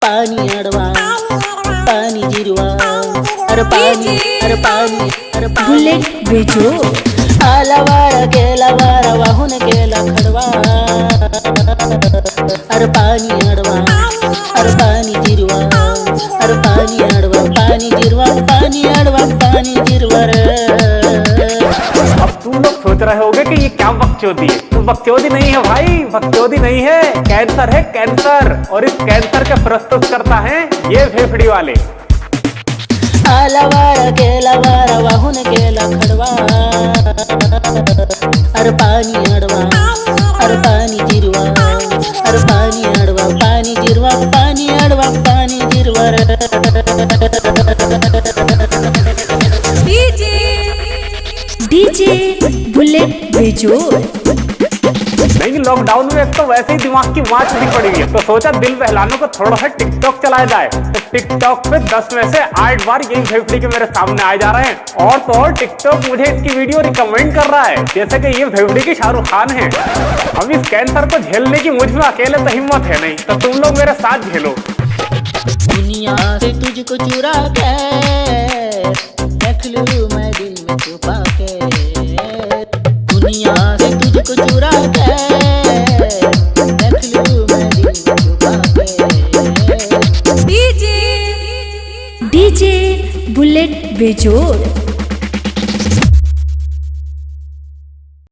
पाणी अडवा पाणी जिरवा अरे पाणी अरे पाणी अरे बुलेट बेजोड आला वारा गेला वारा वाहून गेला खडवा अरे पाणी अडवा अरे पाणी जिरवा अरे पाणी अडवा पाणी जिरवा पाणी अडवा पाणी जिरवा अब तुम लोग सोच रहे होगे कि ये क्या बकचोदी है। तो बकचोदी नहीं है भाई, बकचोदी नहीं है, कैंसर है कैंसर। और इस कैंसर के प्रस्तुत करता है ये फेफड़ी वाले। आला वारा गेला वारा वाहून गेला खडवा अरे पाणी अडवा अरे पाणी जिरवा अरे पाणी अडवा पाणी जिरवा पाणी अडवा पाणी जिरवा डीजे बुलेट बेजोड। नहीं, लॉकडाउन में एक तो वैसे ही दिमाग की मार सी पड़ी हुई है, तो सोचा दिल बहलाने को थोड़ा सा टिकटॉक चलाया जाए। तो टिकटॉक पे 10 में से 8 बार यही फेफड़ी के मेरे सामने आ जा रहे हैं। और तो और टिकटॉक मुझे इसकी वीडियो रिकमेंड कर रहा है जैसे कि ये फेफड़ी की शाहरुख खान है। अब इस कैंसर को झेलने की मुझ में अकेले तो हिम्मत है नहीं, तो तुम लोग मेरे साथ झेलो। दुनिया से तुझको चुरा के रख लूं मैं दिल में छुपा के, दुनिया से तुझको चुरा के रख लूं मैं दिल में छुपा के। DJ bullet बेजोड।